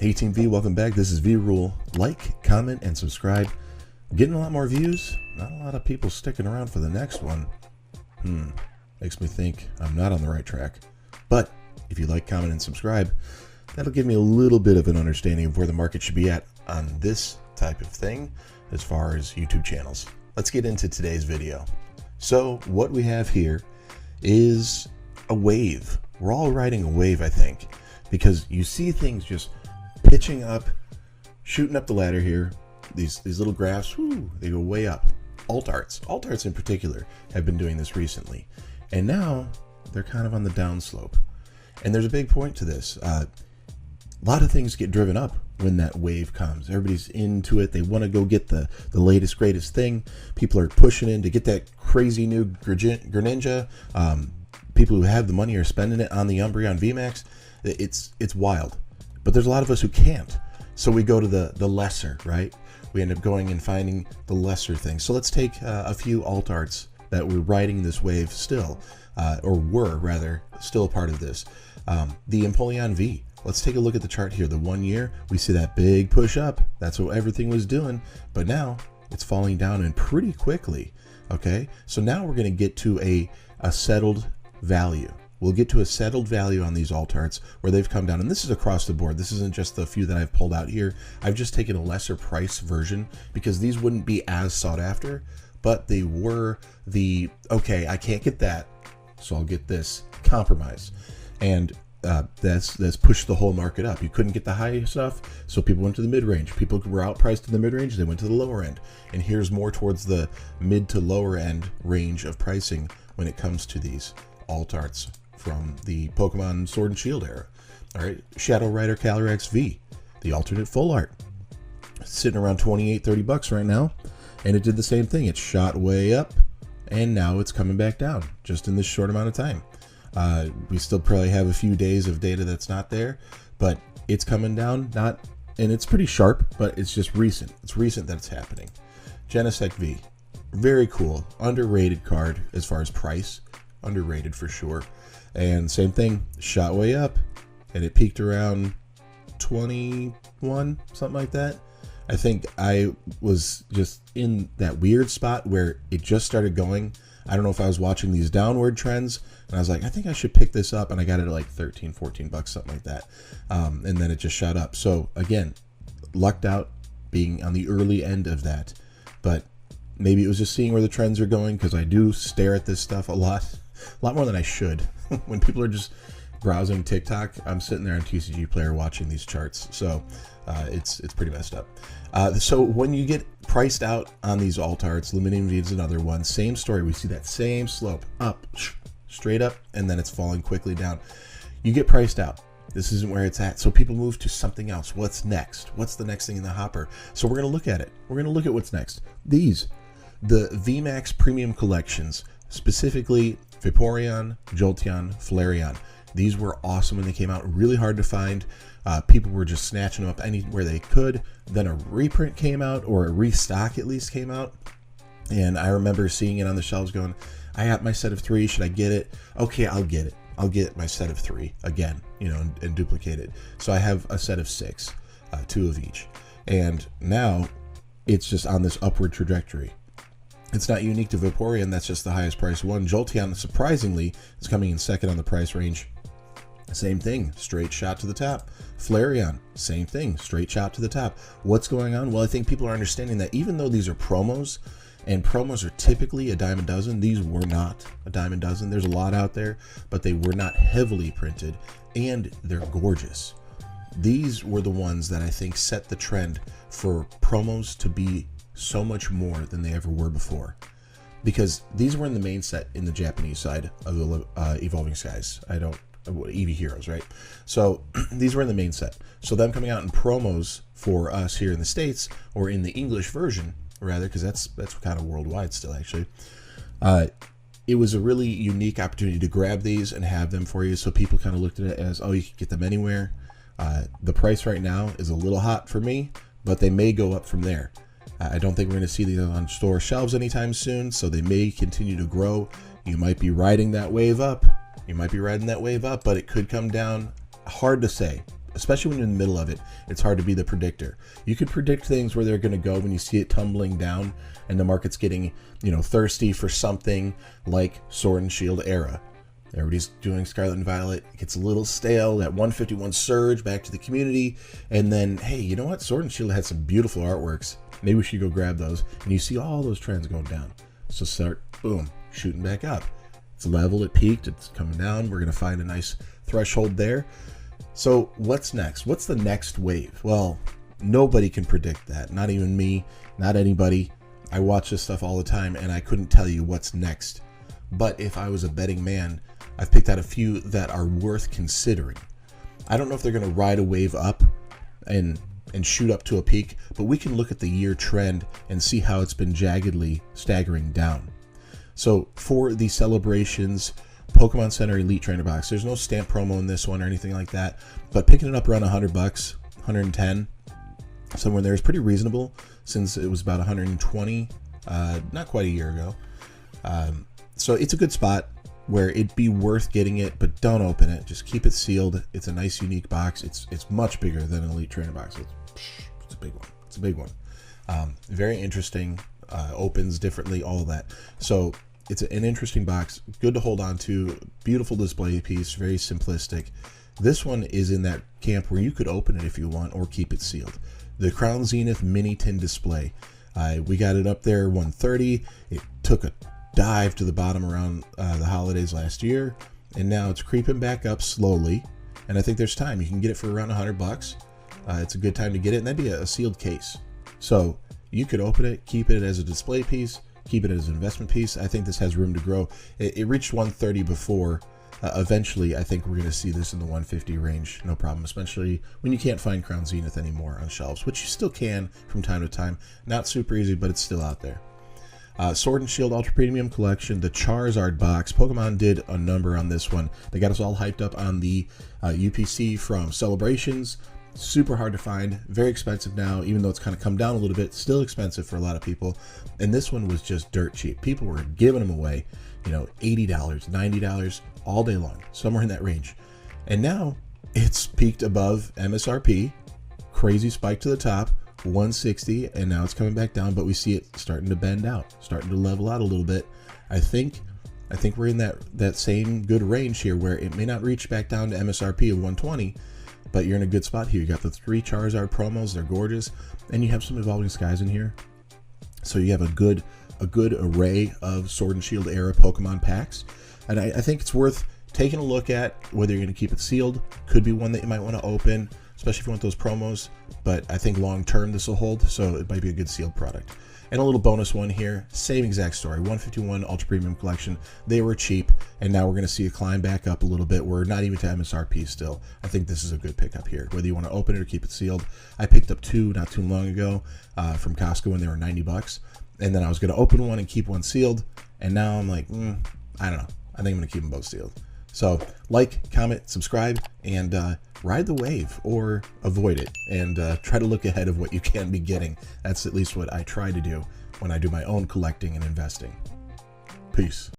Hey Team V, welcome back. This is V Rule. Like, comment, and subscribe. Getting a lot more views. Not a lot of people sticking around for the next one. Makes me think I'm not on the right track. But if you like, comment, and subscribe, that'll give me a little bit of an understanding of where the market should be at on this type of thing as far as YouTube channels. Let's get into today's video. So what we have here is a wave. We're all riding a wave, I think, because you see things just pitching up, shooting up the ladder here. These little graphs, they go way up. Alt arts in particular have been doing this recently, and now they're kind of on the downslope. And there's a big point to this. A lot of things get driven up when that wave comes. Everybody's into it. They want to go get the latest, greatest thing. People are pushing in to get that crazy new Greninja. People who have the money are spending it on the Umbreon VMAX. It's wild. But there's a lot of us who can't. So we go to the lesser, right? We end up going and finding the lesser things. So let's take a few alt arts that were riding this wave still, or were rather still a part of this. The Impon V. Let's take a look at the chart here. The 1 year, we see that big push up. That's what everything was doing. But now it's falling down and pretty quickly. Okay, so now we're going to get to a settled value. We'll get to a settled value on these alt arts where they've come down. And this is across the board. This isn't just the few that I've pulled out here. I've just taken a lesser price version because these wouldn't be as sought after, but they were the, okay, I can't get that, so I'll get this compromise. And that's pushed the whole market up. You couldn't get the high stuff, so people went to the mid-range. People were outpriced in the mid-range, they went to the lower end. And here's more towards the mid to lower end range of pricing when it comes to these alt arts from the Pokemon Sword and Shield era. All right, Shadow Rider Calyrex V, the alternate full art, sitting around 28-30 bucks right now, and it did the same thing. It shot way up, and now it's coming back down just in this short amount of time. We still probably have a few days of data that's not there, but it's coming down, and it's pretty sharp, but it's just recent. It's recent that it's happening. Genesect V, very cool, underrated card as far as price, underrated for sure. And same thing, shot way up, and it peaked around 21, something like that. I think I was just in that weird spot where it just started going. I don't know if I was watching these downward trends, and I was like, I think I should pick this up, and I got it at like 13, 14 bucks, something like that. And then it just shot up. So again, lucked out being on the early end of that, but maybe it was just seeing where the trends are going, because I do stare at this stuff a lot more than I should. When people are just browsing TikTok, I'm sitting there on TCG Player watching these charts. So it's pretty messed up. So when you get priced out on these alt arts, Limiting V is another one. Same story. We see that same slope up, straight up, and then it's falling quickly down. You get priced out. This isn't where it's at. So people move to something else. What's next? What's the next thing in the hopper? So we're going to look at it. We're going to look at what's next. The VMAX Premium Collections, specifically Vaporeon, Jolteon, Flareon. These were awesome when they came out. Really hard to find. People were just snatching them up anywhere they could. Then a reprint came out, or a restock at least came out. And I remember seeing it on the shelves going, I got my set of 3. Should I get it? Okay, I'll get it. I'll get my set of 3 again, and duplicate it. So I have a set of 6, 2 of each. And now it's just on this upward trajectory. It's not unique to Vaporeon, that's just the highest price one. Jolteon, surprisingly, is coming in second on the price range. Same thing, straight shot to the top. Flareon, same thing, straight shot to the top. What's going on? Well, I think people are understanding that even though these are promos, and promos are typically a dime a dozen, these were not a dime a dozen. There's a lot out there, but they were not heavily printed, and they're gorgeous. These were the ones that I think set the trend for promos to be so much more than they ever were before, because these were in the main set in the Japanese side of the Evolving Skies. Eevee Heroes, right? So these were in the main set. So them coming out in promos for us here in the States, or in the English version rather, because that's kind of worldwide still actually. It was a really unique opportunity to grab these and have them for you. So people kind of looked at it as, oh, you can get them anywhere. The price right now is a little hot for me, but they may go up from there. I don't think we're going to see these on store shelves anytime soon, so they may continue to grow. You might be riding that wave up. But it could come down. Hard to say. especially when you're in the middle of it, it's hard to be the predictor. You could predict things where they're going to go when you see it tumbling down and the market's getting, thirsty for something like Sword and Shield era. Everybody's doing Scarlet and Violet. It gets a little stale. That 151 surge back to the community. And then, hey, you know what? Sword and Shield had some beautiful artworks. Maybe we should go grab those. And you see all those trends going down. So start, boom, shooting back up. It's level, it peaked, it's coming down. We're going to find a nice threshold there. So what's next? What's the next wave? Well, nobody can predict that. Not even me, not anybody. I watch this stuff all the time and I couldn't tell you what's next. But if I was a betting man, I've picked out a few that are worth considering. I don't know if they're going to ride a wave up and shoot up to a peak, but we can look at the year trend and see how it's been jaggedly staggering down. So for the Celebrations Pokemon Center Elite Trainer Box, there's no stamp promo in this one or anything like that, but picking it up around $100, 110, somewhere there is pretty reasonable since it was about 120, not quite a year ago. So it's a good spot where it'd be worth getting it, but don't open it. Just keep it sealed. It's a nice, unique box. It's much bigger than an Elite Trainer box. It's a big one. It's a big one. Very interesting. Opens differently, all of that. So it's an interesting box. Good to hold on to. Beautiful display piece. Very simplistic. This one is in that camp where you could open it if you want or keep it sealed. The Crown Zenith mini tin display. We got it up there 130. It took a dive to the bottom around the holidays last year, and now it's creeping back up slowly, and I think there's time. You can get it for around $100. It's a good time to get it, and that'd be a sealed case. So you could open it, keep it as a display piece, keep it as an investment piece. I think this has room to grow. It reached 130 before. Eventually, I think we're going to see this in the 150 range, no problem, especially when you can't find Crown Zenith anymore on shelves, which you still can from time to time. Not super easy, but it's still out there. Sword and Shield Ultra Premium Collection, the Charizard box. Pokemon did a number on this one. They got us all hyped up on the UPC from Celebrations. Super hard to find, very expensive now, even though it's kind of come down a little bit, still expensive for a lot of people. And this one was just dirt cheap. People were giving them away, $80, $90 all day long, somewhere in that range. And now it's peaked above MSRP, crazy spike to the top, 160, and now it's coming back down, but we see it starting to bend out, starting to level out a little bit. I think we're in that same good range here where it may not reach back down to MSRP of 120, but you're in a good spot here. You got the 3 Charizard promos, they're gorgeous, and you have some Evolving Skies in here. So you have a good array of Sword and Shield era Pokemon packs, and I think it's worth taking a look at whether you're going to keep it sealed. Could be one that you might want to open, especially if you want those promos, but I think long term this will hold, so it might be a good sealed product. And a little bonus one here, same exact story, 151 Ultra Premium Collection. They were cheap, and now we're going to see a climb back up a little bit. We're not even to MSRP still. I think this is a good pickup here, whether you want to open it or keep it sealed. I picked up 2 not too long ago from Costco when they were $90, and then I was going to open one and keep one sealed, and now I'm like, I don't know. I think I'm going to keep them both sealed. So like, comment, subscribe, and ride the wave or avoid it, and try to look ahead of what you can be getting. That's at least what I try to do when I do my own collecting and investing. Peace.